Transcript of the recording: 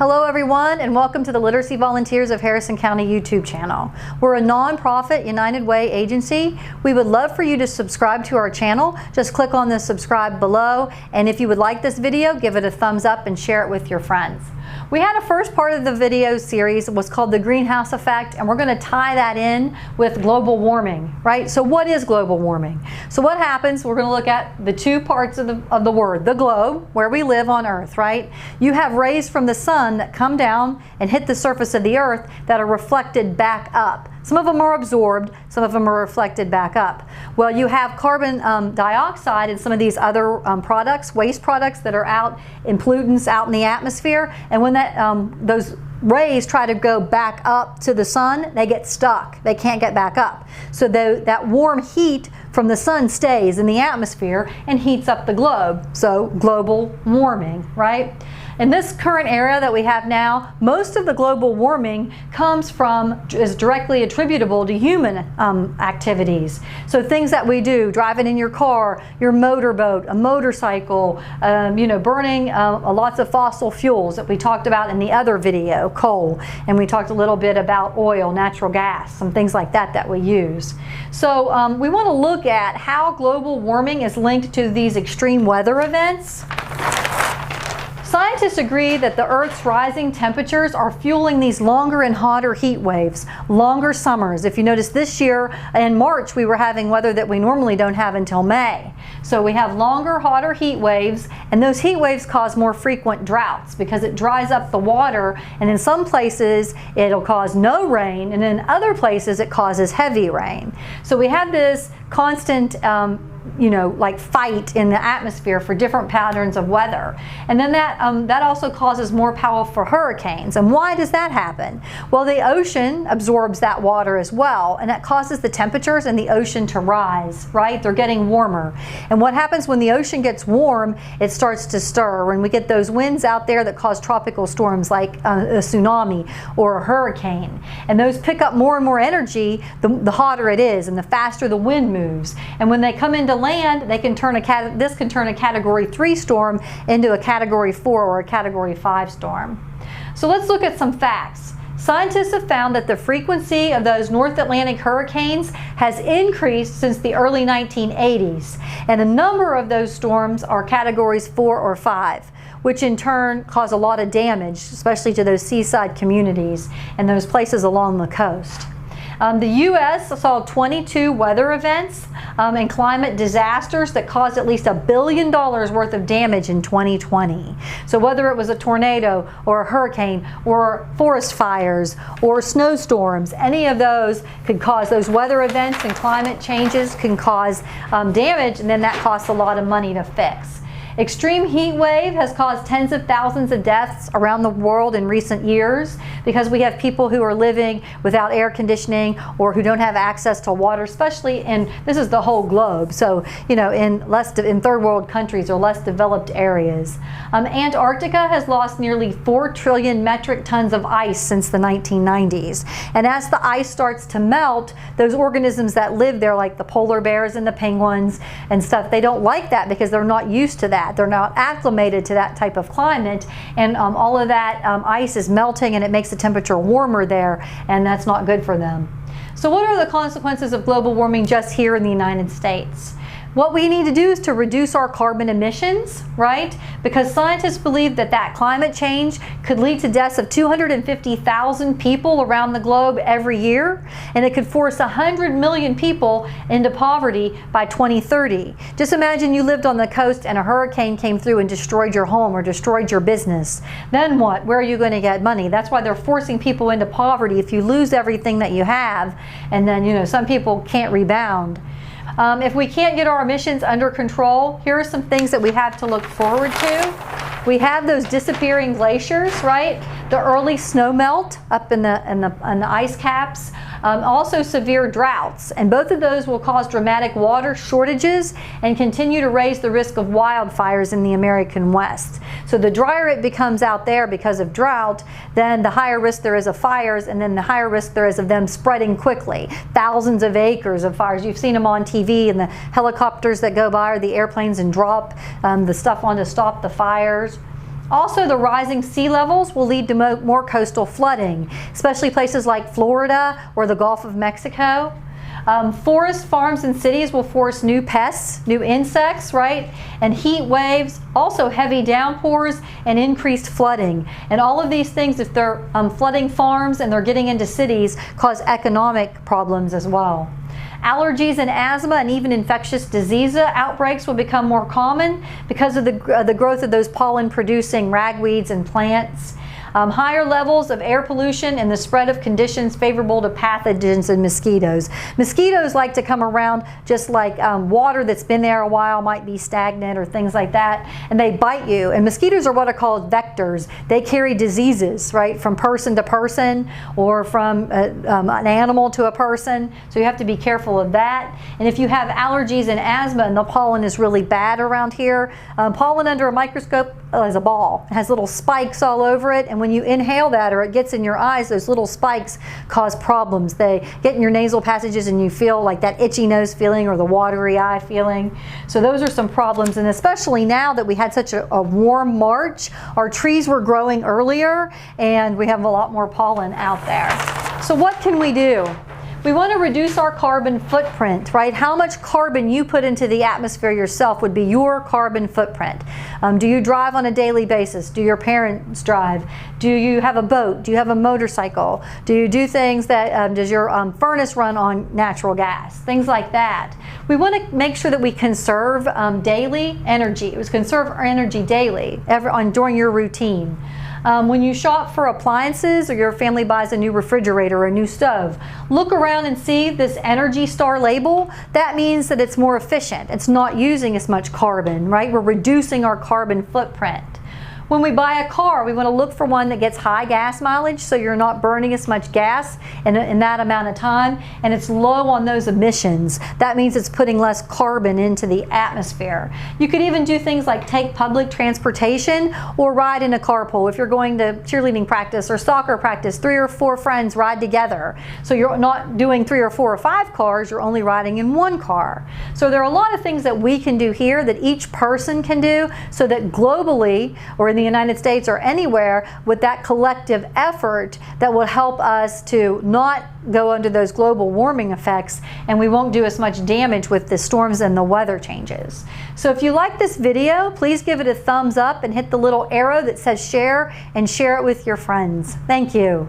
Hello everyone, and welcome to the Literacy Volunteers of Harrison County YouTube channel. We're a nonprofit United Way agency. We would love for you to subscribe to our channel. Just click on the subscribe below, and if you would like this video, give it a thumbs up and share it with your friends. We had a first part of the video series was called the greenhouse effect, and we're going to tie that in with global warming, right? So what is global warming? So what happens, we're going to look at the two parts of the word, the globe, where we live on Earth, right? You have rays from the sun that come down and hit the surface of the Earth that are reflected back up. Some of them are absorbed, some of them are reflected back up. Well, you have carbon dioxide and some of these other products, waste products that are out in pollutants out in the atmosphere, and when that those rays try to go back up to the sun, they get stuck. They can't get back up. So that warm heat from the sun stays in the atmosphere and heats up the globe. So global warming, right? In this current era that we have now, most of the global warming is directly attributable to human activities. So things that we do, driving in your car, your motorboat, a motorcycle, burning lots of fossil fuels that we talked about in the other video, coal, and we talked a little bit about oil, natural gas, some things like that we use. So we want to look at how global warming is linked to these extreme weather events. Scientists agree that the Earth's rising temperatures are fueling these longer and hotter heat waves, longer summers. If you notice this year in March we were having weather that we normally don't have until May. So we have longer, hotter heat waves, and those heat waves cause more frequent droughts because it dries up the water, and in some places it'll cause no rain, and in other places it causes heavy rain. So we have this constant like fight in the atmosphere for different patterns of weather. And then that also causes more powerful hurricanes. And why does that happen? Well, the ocean absorbs that water as well, and that causes the temperatures in the ocean to rise, right? They're getting warmer. And what happens when the ocean gets warm, it starts to stir. When we get those winds out there that cause tropical storms like a tsunami or a hurricane, and those pick up more and more energy, the hotter it is and the faster the wind moves. And when they come into land, they can turn this can turn a Category 3 storm into a Category 4 or a Category 5 storm. So let's look at some facts. Scientists have found that the frequency of those North Atlantic hurricanes has increased since the early 1980s, and a number of those storms are Categories 4 or 5, which in turn cause a lot of damage, especially to those seaside communities and those places along the coast. The U.S. saw 22 weather events and climate disasters that caused at least $1 billion worth of damage in 2020. So whether it was a tornado or a hurricane or forest fires or snowstorms, any of those could cause, those weather events and climate changes can cause damage, and then that costs a lot of money to fix. Extreme heat wave has caused tens of thousands of deaths around the world in recent years because we have people who are living without air conditioning or who don't have access to water, especially in, this is the whole globe, so in third world countries or less developed areas. Antarctica has lost nearly 4 trillion metric tons of ice since the 1990s. And as the ice starts to melt, those organisms that live there, like the polar bears and the penguins and stuff, they don't like that because they're not used to that. They're not acclimated to that type of climate, and all of that ice is melting and it makes the temperature warmer there, and that's not good for them. So what are the consequences of global warming just here in the United States? What we need to do is to reduce our carbon emissions, right? Because scientists believe that climate change could lead to deaths of 250,000 people around the globe every year, and it could force 100 million people into poverty by 2030. Just imagine you lived on the coast and a hurricane came through and destroyed your home or destroyed your business. Then what? Where are you going to get money? That's why they're forcing people into poverty. If you lose everything that you have, and then some people can't rebound. If we can't get our emissions under control, here are some things that we have to look forward to. We have those disappearing glaciers, right? The early snow melt up in the ice caps. Also severe droughts, and both of those will cause dramatic water shortages and continue to raise the risk of wildfires in the American West. So the drier it becomes out there because of drought, then the higher risk there is of fires, and then the higher risk there is of them spreading quickly. Thousands of acres of fires. You've seen them on TV, and the helicopters that go by or the airplanes and drop the stuff on to stop the fires. Also, the rising sea levels will lead to more coastal flooding, especially places like Florida or the Gulf of Mexico. Forest farms and cities will force new pests, new insects, right? And heat waves, also heavy downpours and increased flooding. And all of these things, if they're flooding farms and they're getting into cities, cause economic problems as well. Allergies and asthma and even infectious disease outbreaks will become more common because of the growth of those pollen-producing ragweeds and plants. Higher levels of air pollution and the spread of conditions favorable to pathogens and mosquitoes. Mosquitoes like to come around just like water that's been there a while, might be stagnant or things like that, and they bite you. And mosquitoes are what are called vectors. They carry diseases, right, from person to person or from an animal to a person. So you have to be careful of that. And if you have allergies and asthma and the pollen is really bad around here, pollen under a microscope is a ball. It has little spikes all over it, and when you inhale that or it gets in your eyes, those little spikes cause problems. They get in your nasal passages and you feel like that itchy nose feeling or the watery eye feeling. So those are some problems, and especially now that we had such a warm March, our trees were growing earlier and we have a lot more pollen out there. So what can we do? We want to reduce our carbon footprint, right? How much carbon you put into the atmosphere yourself would be your carbon footprint. Do you drive on a daily basis? Do your parents drive? Do you have a boat? Do you have a motorcycle? Do you do things that, does your furnace run on natural gas? Things like that. We want to make sure that we conserve daily energy. Conserve our energy daily during your routine. When you shop for appliances or your family buys a new refrigerator or a new stove, look around and see this Energy Star label. That means that it's more efficient. It's not using as much carbon, right? We're reducing our carbon footprint. When we buy a car, we want to look for one that gets high gas mileage, so you're not burning as much gas in that amount of time, and it's low on those emissions. That means it's putting less carbon into the atmosphere. You could even do things like take public transportation or ride in a carpool. If you're going to cheerleading practice or soccer practice, 3 or 4 friends ride together. So you're not doing 3 or 4 or 5 cars, you're only riding in one car. So there are a lot of things that we can do here that each person can do so that globally, or in the United States or anywhere, with that collective effort, that will help us to not go under those global warming effects, and we won't do as much damage with the storms and the weather changes. So if you like this video, please give it a thumbs up and hit the little arrow that says share, and share it with your friends. Thank you.